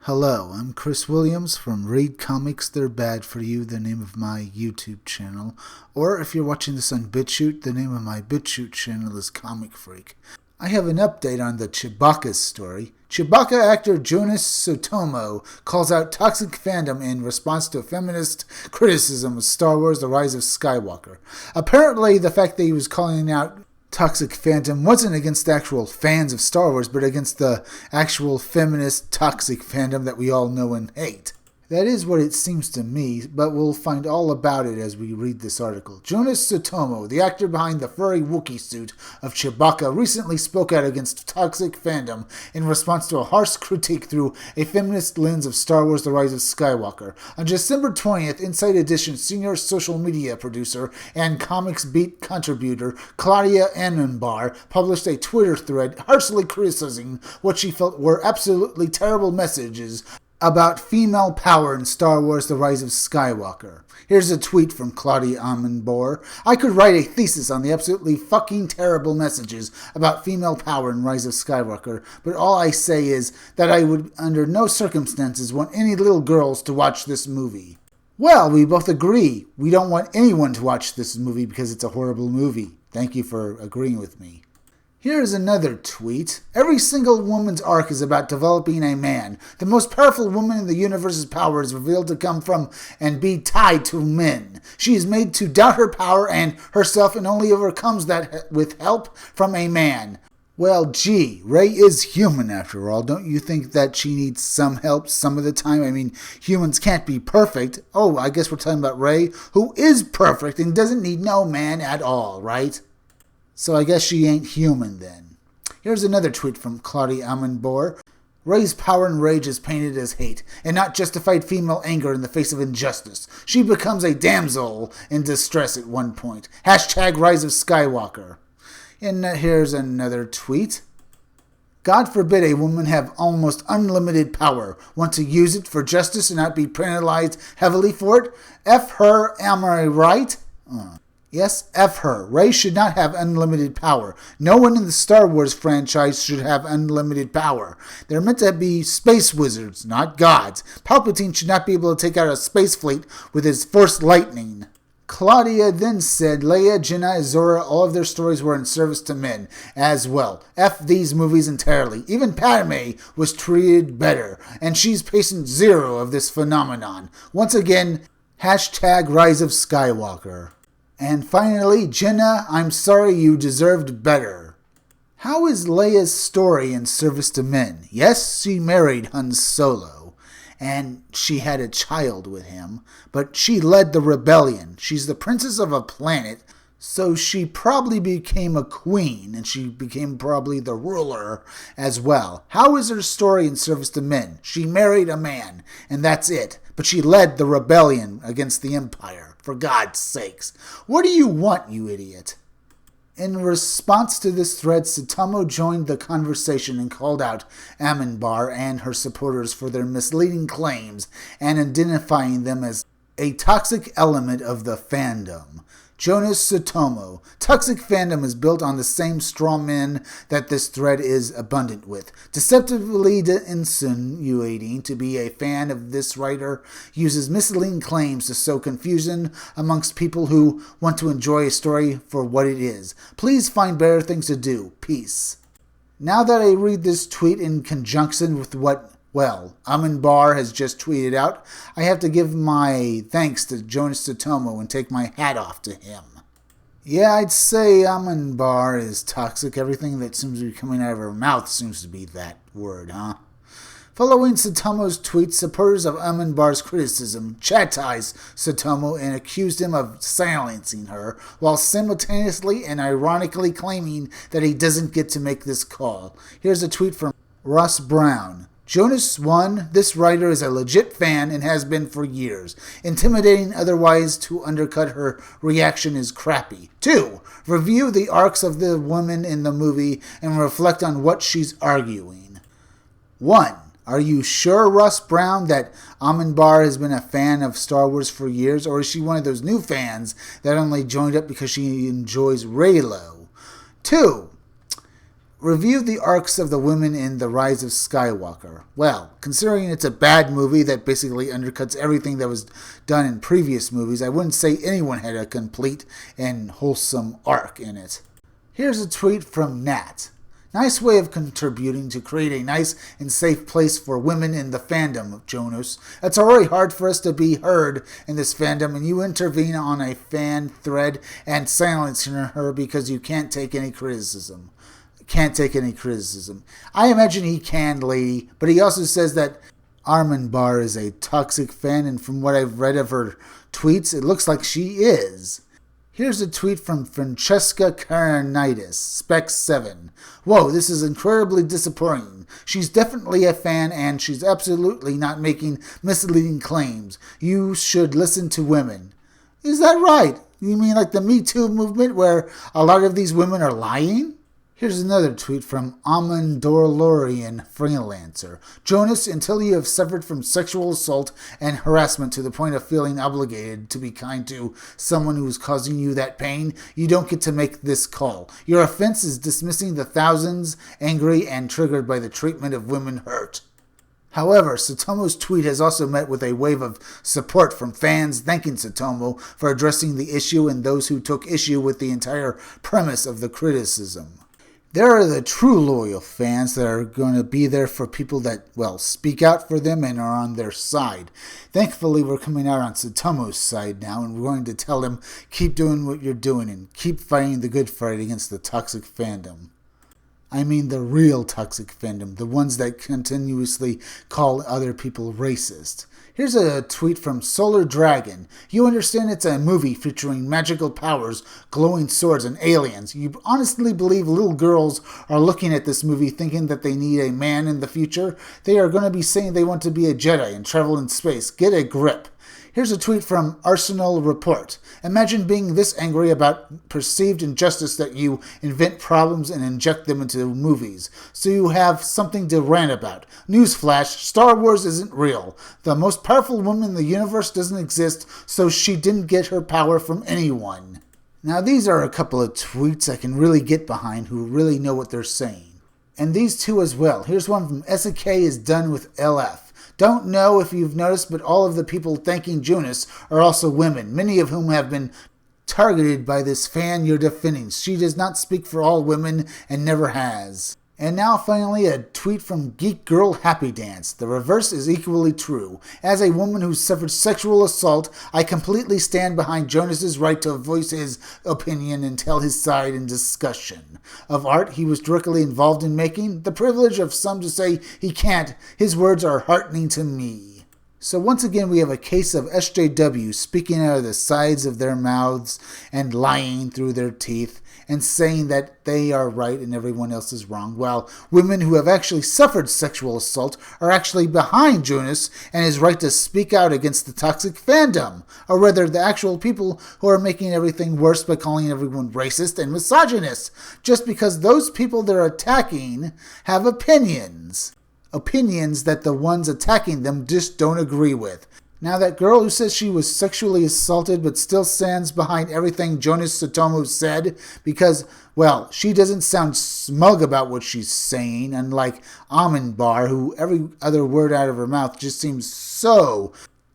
Hello, I'm Chris Williams from Read Comics They're Bad For You, the name of my YouTube channel. Or if you're watching this on BitChute, the name of my BitChute channel is Comic Freak. I have an update on the Chewbacca story. Chewbacca actor Jonas Suotamo calls out toxic fandom in response to feminist criticism of Star Wars The Rise of Skywalker. Apparently, the fact that he was calling out toxic fandom wasn't against the actual fans of Star Wars, but against the actual feminist toxic fandom that we all know and hate. That is what it seems to me, but we'll find all about it as we read this article. Jonas Suotamo, the actor behind the furry Wookiee suit of Chewbacca, recently spoke out against toxic fandom in response to a harsh critique through a feminist lens of Star Wars The Rise of Skywalker. On December 20th, Inside Edition senior social media producer and Comics Beat contributor Claudia Annenbar published a Twitter thread harshly criticizing what she felt were absolutely terrible messages about female power in Star Wars The Rise of Skywalker. Here's a tweet from Claudia Annenbar. I could write a thesis on the absolutely fucking terrible messages about female power in Rise of Skywalker, but all I say is that I would under no circumstances want any little girls to watch this movie. Well, we both agree. We don't want anyone to watch this movie because it's a horrible movie. Thank you for agreeing with me. Here's another tweet. Every single woman's arc is about developing a man. The most powerful woman in the universe's power is revealed to come from and be tied to men. She is made to doubt her power and herself and only overcomes that with help from a man. Well, gee, Rey is human after all. Don't you think that she needs some help some of the time? I mean, humans can't be perfect. Oh, I guess we're talking about Rey, who is perfect and doesn't need no man at all, right? So I guess she ain't human then. Here's another tweet from Claudia Annenbar. Rey's power and rage is painted as hate, and not justified female anger in the face of injustice. She becomes a damsel in distress at one point. Hashtag Rise of Skywalker. And here's another tweet. God forbid a woman have almost unlimited power. Want to use it for justice and not be penalized heavily for it? F her, am I right? Yes, F her. Rey should not have unlimited power. No one in the Star Wars franchise should have unlimited power. They're meant to be space wizards, not gods. Palpatine should not be able to take out a space fleet with his Force lightning. Claudia then said Leia, Jenna, Zora, all of their stories were in service to men as well. F these movies entirely. Even Padme was treated better, and she's patient zero of this phenomenon. Once again, hashtag Rise of Skywalker. And finally, Jenna, I'm sorry, you deserved better. How is Leia's story in service to men? Yes, she married Han Solo, and she had a child with him, but she led the rebellion. She's the princess of a planet, so she probably became a queen, and she became probably the ruler as well. How is her story in service to men? She married a man, and that's it. But she led the rebellion against the Empire. For God's sakes. What do you want, you idiot? In response to this thread, Suotamo joined the conversation and called out Annenbar and her supporters for their misleading claims and identifying them as a toxic element of the fandom. Jonas Suotamo. Toxic fandom is built on the same straw men that this thread is abundant with. Deceptively insinuating to be a fan of this writer uses misleading claims to sow confusion amongst people who want to enjoy a story for what it is. Please find better things to do. Peace. Now that I read this tweet in conjunction with what Annenbar has just tweeted out, I have to give my thanks to Jonas Suotamo and take my hat off to him. Yeah, I'd say Annenbar is toxic. Everything that seems to be coming out of her mouth seems to be that word, huh? Following Suotamo's tweet, supporters of Annenbar's criticism chastised Suotamo and accused him of silencing her, while simultaneously and ironically claiming that he doesn't get to make this call. Here's a tweet from Ross Brown. Jonas 1. This writer is a legit fan and has been for years. Intimidating otherwise to undercut her reaction is crappy. 2. Review the arcs of the woman in the movie and reflect on what she's arguing. 1. Are you sure, Russ Brown, that Annenbar has been a fan of Star Wars for years, or is she one of those new fans that only joined up because she enjoys Reylo? 2. Review the arcs of the women in The Rise of Skywalker. Well, considering it's a bad movie that basically undercuts everything that was done in previous movies, I wouldn't say anyone had a complete and wholesome arc in it. Here's a tweet from Nat. Nice way of contributing to create a nice and safe place for women in the fandom, Jonas. It's already hard for us to be heard in this fandom, and you intervene on a fan thread and silencing her because you can't take any criticism. I imagine he can, lady, but he also says that Armin Bar is a toxic fan, and from what I've read of her tweets, it looks like she is. Here's a tweet from Francesca Caranitis, Spec7. Whoa, this is incredibly disappointing. She's definitely a fan, and she's absolutely not making misleading claims. You should listen to women. Is that right? You mean like the Me Too movement, where a lot of these women are lying? Here's another tweet from Amandorlorian Freelancer. Jonas, until you have suffered from sexual assault and harassment to the point of feeling obligated to be kind to someone who is causing you that pain, you don't get to make this call. Your offense is dismissing the thousands angry and triggered by the treatment of women hurt. However, Satomo's tweet has also met with a wave of support from fans thanking Satomo for addressing the issue and those who took issue with the entire premise of the criticism. There are the true loyal fans that are going to be there for people that, well, speak out for them and are on their side. Thankfully, we're coming out on Satomo's side now, and we're going to tell him, keep doing what you're doing and keep fighting the good fight against the toxic fandom. I mean the real toxic fandom, the ones that continuously call other people racist. Here's a tweet from Solar Dragon. You understand it's a movie featuring magical powers, glowing swords, and aliens. You honestly believe little girls are looking at this movie thinking that they need a man in the future? They are going to be saying they want to be a Jedi and travel in space. Get a grip. Here's a tweet from Arsenal Report. Imagine being this angry about perceived injustice that you invent problems and inject them into movies, so you have something to rant about. Newsflash, Star Wars isn't real. The most powerful woman in the universe doesn't exist, so she didn't get her power from anyone. Now these are a couple of tweets I can really get behind who really know what they're saying. And these two as well. Here's one from SK is done with LF. Don't know if you've noticed, but all of the people thanking Jonas are also women, many of whom have been targeted by this fan you're defending. She does not speak for all women and never has. And now finally a tweet from Geek Girl Happy Dance. The reverse is equally true. As a woman who suffered sexual assault, I completely stand behind Jonas's right to voice his opinion and tell his side in discussion. Of art he was directly involved in making, the privilege of some to say he can't, his words are heartening to me. So once again we have a case of SJW speaking out of the sides of their mouths and lying through their teeth and saying that they are right and everyone else is wrong, while women who have actually suffered sexual assault are actually behind Jonas and his right to speak out against the toxic fandom, or rather the actual people who are making everything worse by calling everyone racist and misogynist, just because those people they're attacking have opinions. Opinions that the ones attacking them just don't agree with. Now that girl who says she was sexually assaulted but still stands behind everything Jonas Satomo said because, well, she doesn't sound smug about what she's saying, unlike Amin Bar, who every other word out of her mouth just seems so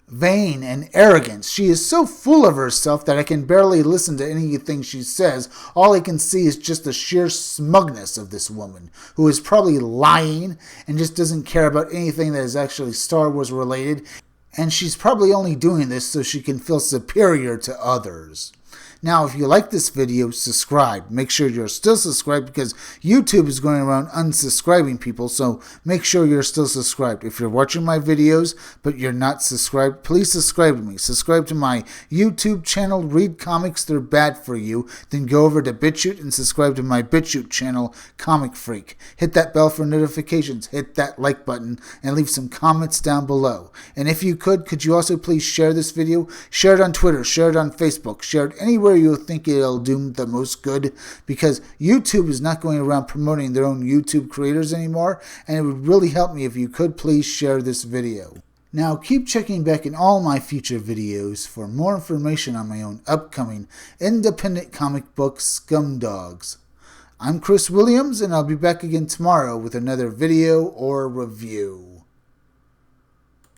vain and arrogant. She is so full of herself that I can barely listen to anything she says. All I can see is just the sheer smugness of this woman, who is probably lying and just doesn't care about anything that is actually Star Wars related. And she's probably only doing this so she can feel superior to others. Now, if you like this video, subscribe. Make sure you're still subscribed because YouTube is going around unsubscribing people, so make sure you're still subscribed. If you're watching my videos but you're not subscribed, please subscribe to me. Subscribe to my YouTube channel, Read Comics They're Bad For You. Then go over to BitChute and subscribe to my BitChute channel, Comic Freak. Hit that bell for notifications, hit that like button, and leave some comments down below. And if you could you also please share this video? Share it on Twitter, share it on Facebook, share it anywhere you'll think it'll do the most good, because YouTube is not going around promoting their own YouTube creators anymore, and it would really help me if you could please share this video. Now keep checking back in all my future videos for more information on my own upcoming independent comic book Scumdogs. I'm Chris Williams, and I'll be back again tomorrow with another video or review.